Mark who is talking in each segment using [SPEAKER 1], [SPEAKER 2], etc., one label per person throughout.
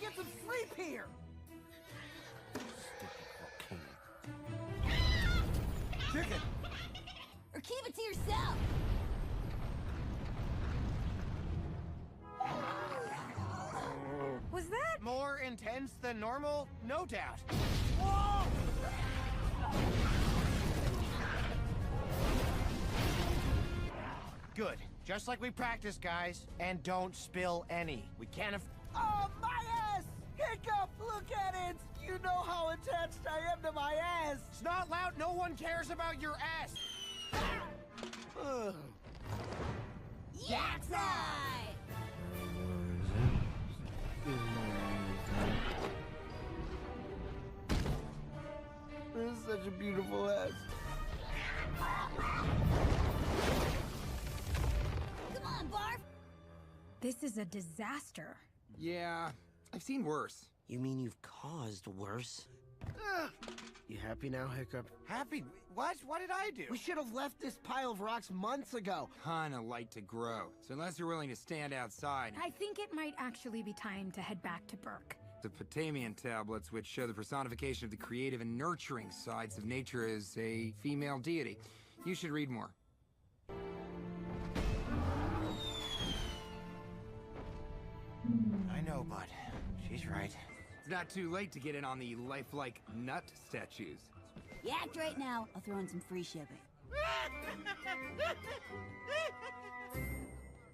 [SPEAKER 1] get some sleep here! Chicken!
[SPEAKER 2] Or keep it to yourself!
[SPEAKER 3] Was that?
[SPEAKER 4] More intense than normal? No doubt.
[SPEAKER 1] Whoa!
[SPEAKER 4] Good. Just like we practiced, guys. And don't spill any. We can't
[SPEAKER 1] Oh, my ass! Hiccup, look at it! You know how attached I am to my ass!
[SPEAKER 4] It's not loud. No one cares about your ass.
[SPEAKER 2] Yak side!
[SPEAKER 1] This is such a beautiful ass.
[SPEAKER 2] Come on, Barf!
[SPEAKER 3] This is a disaster.
[SPEAKER 5] Yeah, I've seen worse.
[SPEAKER 6] You mean you've caused worse?
[SPEAKER 1] You happy now, Hiccup?
[SPEAKER 4] Happy? What? What did I do?
[SPEAKER 1] We should have left this pile of rocks months ago.
[SPEAKER 5] Kinda light to grow. So unless you're willing to stand outside,
[SPEAKER 3] I think it might actually be time to head back to Burke.
[SPEAKER 5] the Potamian tablets, which show the personification of the creative and nurturing sides of nature as a female deity. You should read more.
[SPEAKER 4] I know, bud. She's right.
[SPEAKER 5] It's not too late to get in on the lifelike nut statues.
[SPEAKER 2] Yacked right now. I'll throw in some free shipping.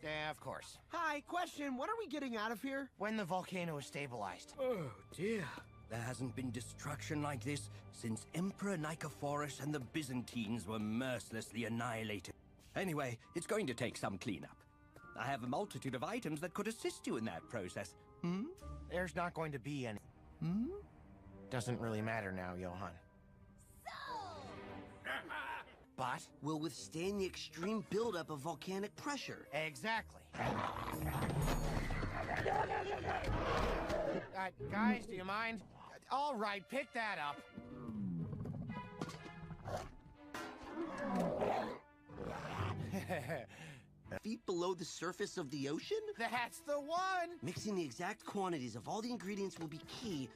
[SPEAKER 4] Yeah, of course.
[SPEAKER 1] Hi, question. When are we getting out of here?
[SPEAKER 4] When the volcano is stabilized.
[SPEAKER 6] Oh, dear. There hasn't been destruction like this since Emperor Nicephorus and the Byzantines were mercilessly annihilated. Anyway, it's going to take some cleanup. I have a multitude of items that could assist you in that process. Hmm?
[SPEAKER 4] There's not going to be any.
[SPEAKER 6] Hmm?
[SPEAKER 4] Doesn't really matter now, Johann. But?
[SPEAKER 6] Will withstand the extreme buildup of volcanic pressure.
[SPEAKER 4] Exactly. Guys, do you mind? All right, pick that up.
[SPEAKER 6] Feet below the surface of the ocean?
[SPEAKER 4] That's the one!
[SPEAKER 6] Mixing the exact quantities of all the ingredients will be key.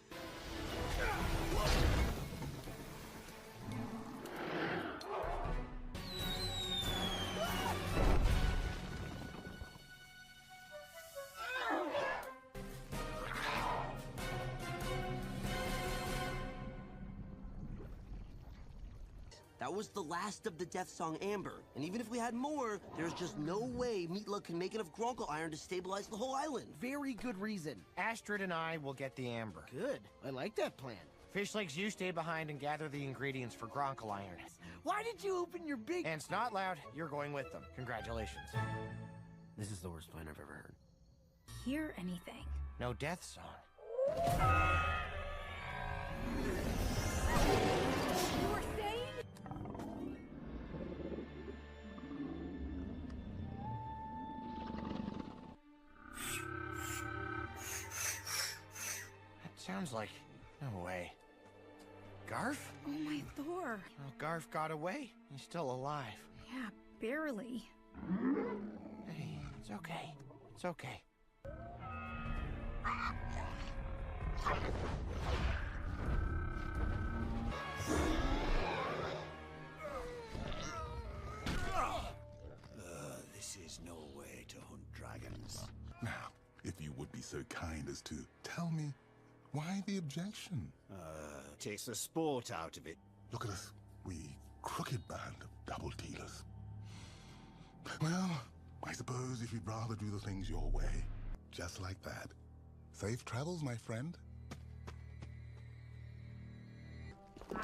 [SPEAKER 6] That was the last of the Death Song Amber. And even if we had more, there's just no way Meatloaf can make enough Gronkle iron to stabilize the whole island.
[SPEAKER 1] Very good reason.
[SPEAKER 4] Astrid and I will get the amber.
[SPEAKER 1] Good. I like that plan.
[SPEAKER 4] Fish Legs, you stay behind and gather the ingredients for Gronkle iron.
[SPEAKER 1] Why did you open your big...
[SPEAKER 4] And it's not loud. You're going with them. Congratulations.
[SPEAKER 1] This is the worst plan I've ever heard.
[SPEAKER 3] Hear anything?
[SPEAKER 4] No death song.
[SPEAKER 3] You were saying?
[SPEAKER 4] Sounds like... no way. Garf?
[SPEAKER 3] Oh my Thor.
[SPEAKER 4] Well, Garf got away. He's still alive.
[SPEAKER 3] Yeah, barely.
[SPEAKER 4] Hey, it's okay. It's okay.
[SPEAKER 7] This is no way to hunt dragons.
[SPEAKER 8] Now, if you would be so kind as to tell me, why the objection?
[SPEAKER 7] Takes the sport out of it.
[SPEAKER 8] Look at us, we crooked band of double dealers. Well, I suppose if you'd rather do the things your way, just like that. Safe travels, my friend.
[SPEAKER 5] I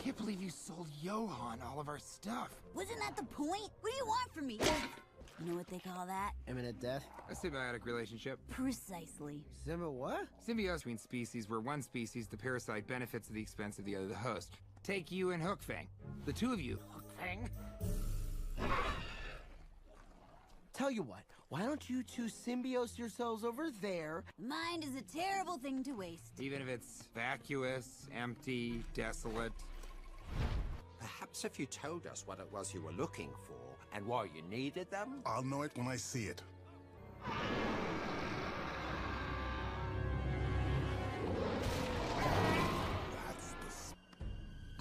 [SPEAKER 5] can't believe you sold Johann all of our stuff.
[SPEAKER 2] Wasn't that the point? What do you want from me? You know what they call that?
[SPEAKER 1] Imminent death?
[SPEAKER 5] A symbiotic relationship.
[SPEAKER 2] Precisely.
[SPEAKER 1] Simba what?
[SPEAKER 5] Symbiosis between species where one species, the parasite, benefits at the expense of the other, the host. Take you and Hookfang. The two of you.
[SPEAKER 4] Hookfang?
[SPEAKER 1] Tell you what, why don't you two symbiose yourselves over there?
[SPEAKER 2] Mind is a terrible thing to waste.
[SPEAKER 5] Even if it's vacuous, empty, desolate.
[SPEAKER 7] Perhaps if you told us what it was you were looking for and why you needed them.
[SPEAKER 8] I'll know it when I see it.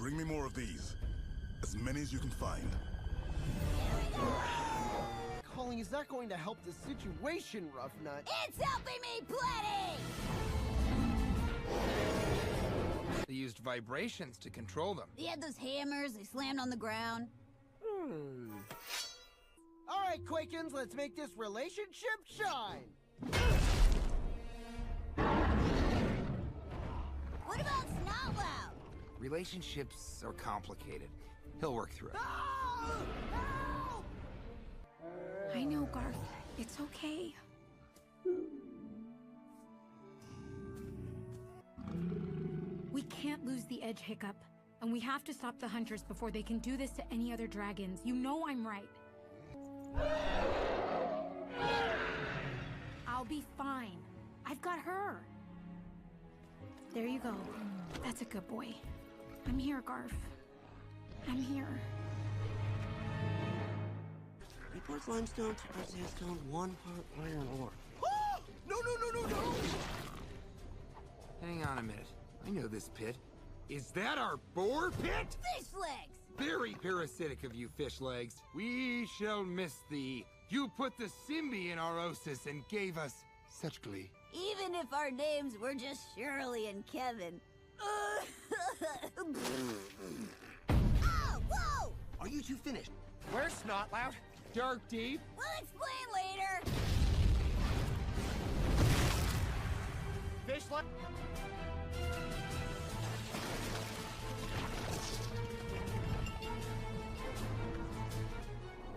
[SPEAKER 8] Bring me more of these. As many as you can find.
[SPEAKER 1] Calling is not going to help the situation, Roughnut.
[SPEAKER 2] It's helping me plenty!
[SPEAKER 5] They used vibrations to control them.
[SPEAKER 2] They had those hammers, they slammed on the ground.
[SPEAKER 1] All right, Quakens, let's make this relationship shine.
[SPEAKER 2] What about Snotlout?
[SPEAKER 5] Relationships are complicated. He'll work through it.
[SPEAKER 1] Help!
[SPEAKER 3] I know, Garth. It's okay. We can't lose the edge, Hiccup. And we have to stop the hunters before they can do this to any other dragons. You know I'm right. I'll be fine. I've got her. There you go. That's a good boy. I'm here, Garth. I'm here.
[SPEAKER 9] 3 parts limestone, 2 parts sandstone, 1 part iron ore.
[SPEAKER 1] No, no, no, no, no!
[SPEAKER 5] Hang on a minute. I know this pit. Is that our boar pit?
[SPEAKER 2] Fish legs!
[SPEAKER 5] Very parasitic of you, fish legs. We shall miss thee. You put the Simbi in our oasis and gave us such glee.
[SPEAKER 2] Even if our names were just Shirley and Kevin. Oh, whoa!
[SPEAKER 9] Are you two finished?
[SPEAKER 4] Where's Snotlout?
[SPEAKER 5] Dark deep.
[SPEAKER 2] We'll explain later.
[SPEAKER 4] Fishlet?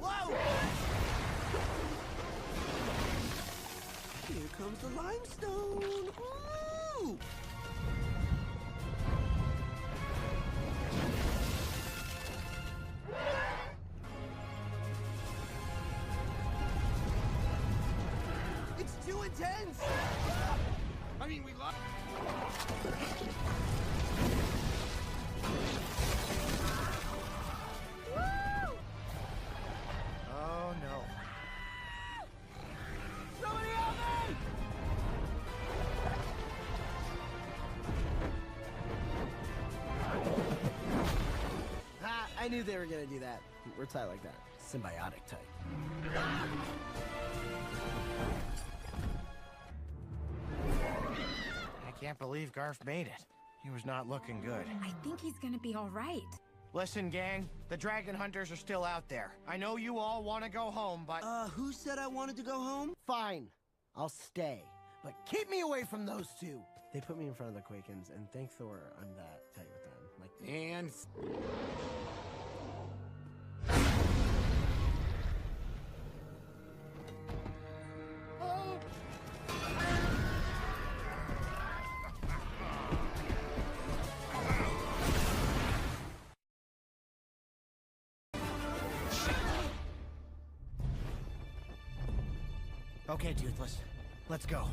[SPEAKER 1] Whoa!
[SPEAKER 9] Here comes the limestone. Ooh!
[SPEAKER 1] It's too intense!
[SPEAKER 5] I mean, we love.
[SPEAKER 4] Oh no.
[SPEAKER 1] Somebody help me! Ah, I knew they were gonna do that. We're tight like that. Symbiotic type.
[SPEAKER 4] I can't believe Garf made it. He was not looking good.
[SPEAKER 3] I think he's gonna be all right.
[SPEAKER 4] Listen, gang, the dragon hunters are still out there. I know you all want to go home, but...
[SPEAKER 9] Who said I wanted to go home?
[SPEAKER 1] Fine, I'll stay. But keep me away from those two. They put me in front of the Quakens, and thank Thor I'm that tight with them. Like,
[SPEAKER 5] And...
[SPEAKER 4] Okay, Toothless. Let's go.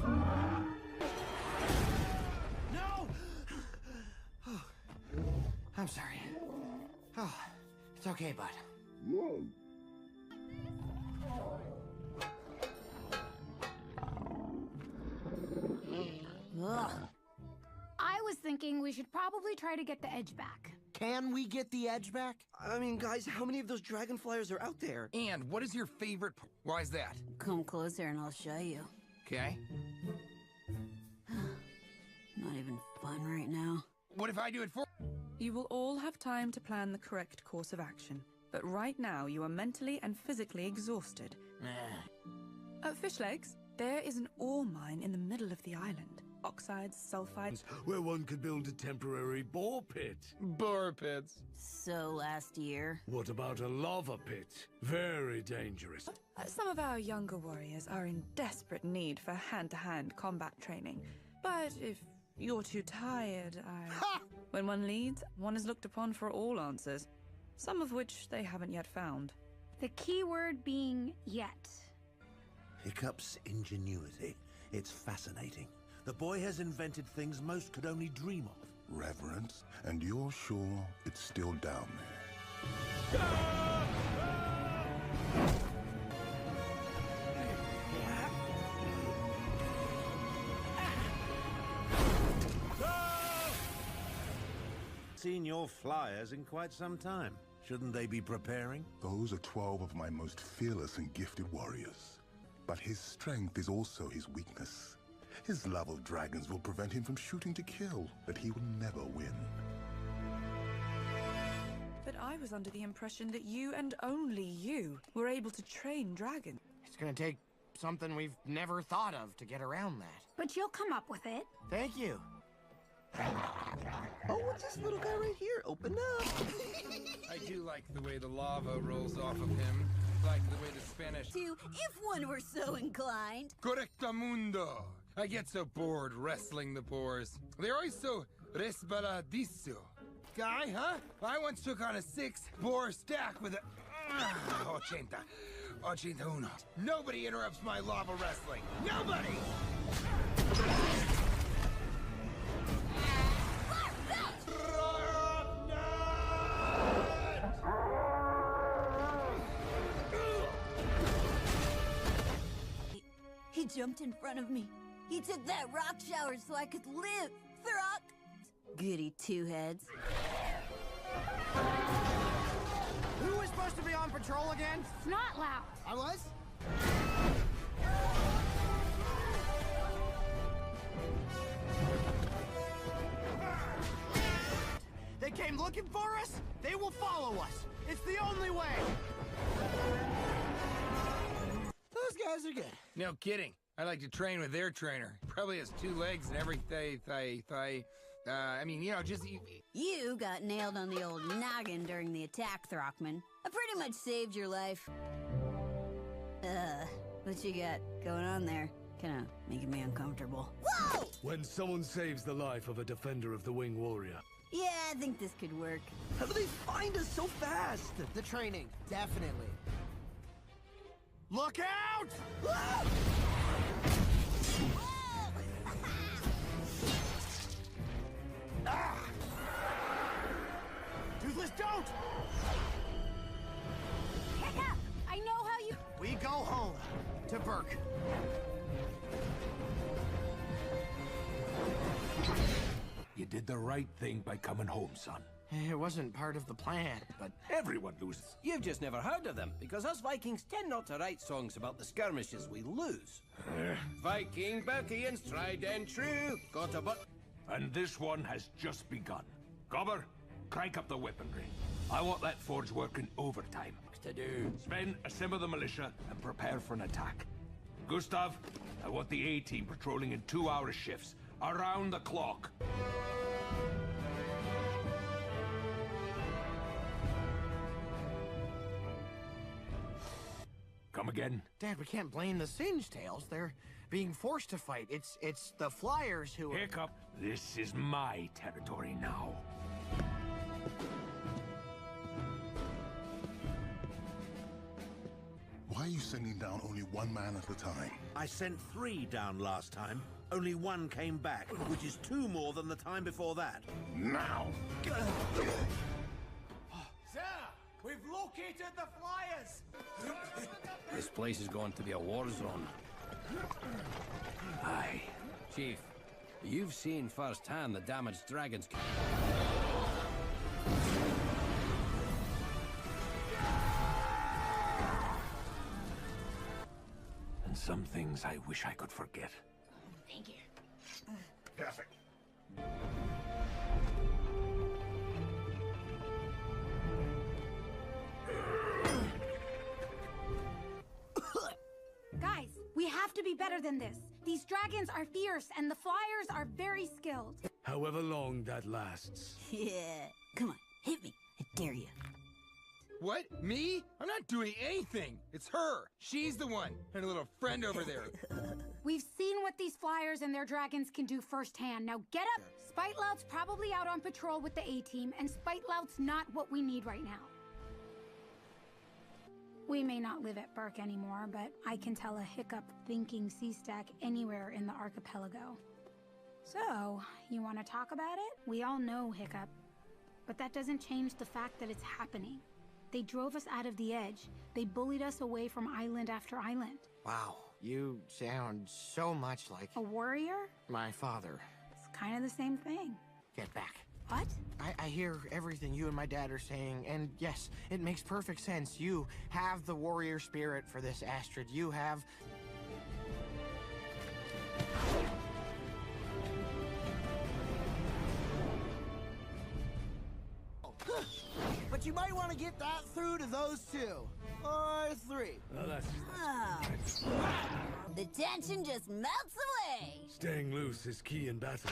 [SPEAKER 1] no!
[SPEAKER 4] I'm sorry. Oh, it's okay, bud.
[SPEAKER 2] Ugh.
[SPEAKER 3] I was thinking we should probably try to get the edge back.
[SPEAKER 1] Can we get the edge back?
[SPEAKER 9] I mean, guys, how many of those dragon flyers are out there?
[SPEAKER 5] And what is your favorite... Why is that?
[SPEAKER 2] Come closer and I'll show you.
[SPEAKER 5] Okay.
[SPEAKER 2] Not even fun right now.
[SPEAKER 5] What if I do it for...
[SPEAKER 10] You will all have time to plan the correct course of action, but right now you are mentally and physically exhausted. Fish legs, there is an ore mine in the middle of the island. Oxides, sulfides...
[SPEAKER 11] Where one could build a temporary boar pit.
[SPEAKER 5] Boar pits.
[SPEAKER 2] So last year...
[SPEAKER 11] What about a lava pit? Very dangerous.
[SPEAKER 10] Some of our younger warriors are in desperate need for hand-to-hand combat training. But if you're too tired, When one leads, one is looked upon for all answers, some of which they haven't yet found.
[SPEAKER 3] The key word being yet.
[SPEAKER 7] Hiccup's ingenuity. It's fascinating. The boy has invented things most could only dream of.
[SPEAKER 8] Reverence, and you're sure it's still down there?
[SPEAKER 7] Seen your flyers in quite some time. Shouldn't they be preparing?
[SPEAKER 8] Those are 12 of my most fearless and gifted warriors. But his strength is also his weakness. His love of dragons will prevent him from shooting to kill, but he will never win.
[SPEAKER 10] But I was under the impression that you and only you were able to train dragons.
[SPEAKER 4] It's gonna take something we've never thought of to get around that.
[SPEAKER 3] But you'll come up with it.
[SPEAKER 4] Thank you.
[SPEAKER 9] Oh, what's this little guy right here? Open up.
[SPEAKER 5] I do like the way the lava rolls off of him. Like the way the Spanish...
[SPEAKER 2] If one were so inclined.
[SPEAKER 5] Correctamundo. I get so bored wrestling the boars. They're always so resbaladizo. Guy, huh? I once took on a 6-boar stack with a... 81. Nobody interrupts my lava wrestling. Nobody!
[SPEAKER 2] He jumped in front of me. He took that rock shower so I could live. Throck. Goody two heads.
[SPEAKER 4] Who was supposed to be on patrol again?
[SPEAKER 3] It's not loud.
[SPEAKER 4] I was? They came looking for us? They will follow us. It's the only way. Those guys are good.
[SPEAKER 5] No kidding. I like to train with their trainer. Probably has 2 legs and every thigh. I mean, you know, just...
[SPEAKER 2] You got nailed on the old noggin during the attack, Throckman. I pretty much saved your life. What you got going on there? Kinda making me uncomfortable. Whoa!
[SPEAKER 11] When someone saves the life of a defender of the Wing Warrior.
[SPEAKER 2] Yeah, I think this could work.
[SPEAKER 9] How do they find us so fast?
[SPEAKER 1] The training, definitely.
[SPEAKER 4] Look out! Toothless, don't!
[SPEAKER 3] Hiccup! I know how you...
[SPEAKER 4] We go home to Burke.
[SPEAKER 11] You did the right thing by coming home, son.
[SPEAKER 4] It wasn't part of the plan, but
[SPEAKER 11] Everyone loses.
[SPEAKER 6] You've just never heard of them, because us Vikings tend not to write songs about the skirmishes we lose. Viking, Berkey, and stride and true. Got a butt.
[SPEAKER 11] And this one has just begun. Gobber, crank up the weaponry. I want that forge working overtime.
[SPEAKER 6] To do.
[SPEAKER 11] Sven, assemble the militia and prepare for an attack. Gustav, I want the A-team patrolling in 2-hour shifts, around the clock. Come again?
[SPEAKER 4] Dad, we can't blame the Singe Tails. They're being forced to fight. It's the Flyers who...
[SPEAKER 11] Hiccup, this is my territory now.
[SPEAKER 8] Why are you sending down only 1 man at a time?
[SPEAKER 7] I sent 3 down last time. Only 1 came back, which is 2 more than the time before that.
[SPEAKER 8] Now!
[SPEAKER 4] Sir, we've located the Flyers!
[SPEAKER 6] This place is going to be a war zone. Aye. Chief, you've seen firsthand the damage dragons can...
[SPEAKER 11] And some things I wish I could forget.
[SPEAKER 3] Thank you.
[SPEAKER 8] Perfect.
[SPEAKER 3] Guys, we have to be better than this. These dragons are fierce, and the Flyers are very skilled.
[SPEAKER 11] However long that lasts.
[SPEAKER 2] Yeah. Come on, hit me. I dare you.
[SPEAKER 5] What? Me? I'm not doing anything. It's her. She's the one. And a little friend over there.
[SPEAKER 3] We've seen what these Flyers and their dragons can do firsthand. Now get up! Spitelout's probably out on patrol with the A-team, and Spitelout's not what we need right now. We may not live at Burke anymore, but I can tell a Hiccup thinking sea-stack anywhere in the archipelago. So, you want to talk about it? We all know Hiccup. But that doesn't change the fact that it's happening. They drove us out of the edge. They bullied us away from island after island.
[SPEAKER 4] Wow, you sound so much like...
[SPEAKER 3] A warrior?
[SPEAKER 4] my father.
[SPEAKER 3] It's kind of the same thing.
[SPEAKER 4] Get back.
[SPEAKER 2] What?
[SPEAKER 4] I hear everything you and my dad are saying, and yes, it makes perfect sense. You have the warrior spirit for this, Astrid. You have...
[SPEAKER 1] But you might want to get that through to those two. Or three.
[SPEAKER 12] Oh, that's
[SPEAKER 2] The tension just melts away.
[SPEAKER 12] staying loose is key in battle.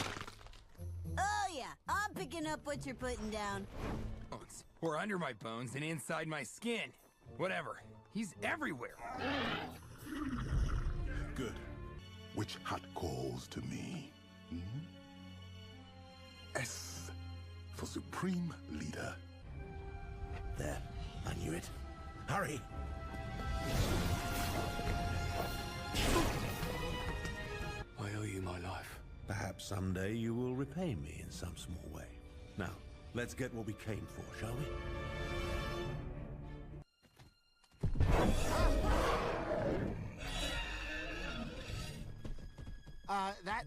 [SPEAKER 2] Oh yeah, I'm picking up what you're putting down.
[SPEAKER 5] Bones. Or under my bones and inside my skin. Whatever. He's everywhere.
[SPEAKER 8] Good. Which hut calls to me? Hmm? S for Supreme Leader.
[SPEAKER 7] There. I knew it. Hurry!
[SPEAKER 12] I owe you my life.
[SPEAKER 7] Perhaps someday you will repay me in some small way. Now, let's get what we came for, shall we?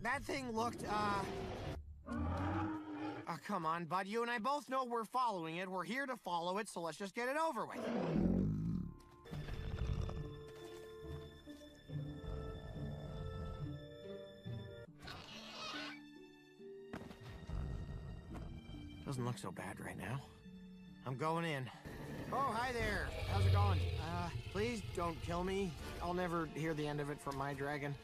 [SPEAKER 4] That thing looked, come on, bud. You and I both know we're following it. We're here to follow it, so let's just get it over with. Doesn't look so bad right now. I'm going in. Oh, hi there. How's it going? Please don't kill me. I'll never hear the end of it from my dragon.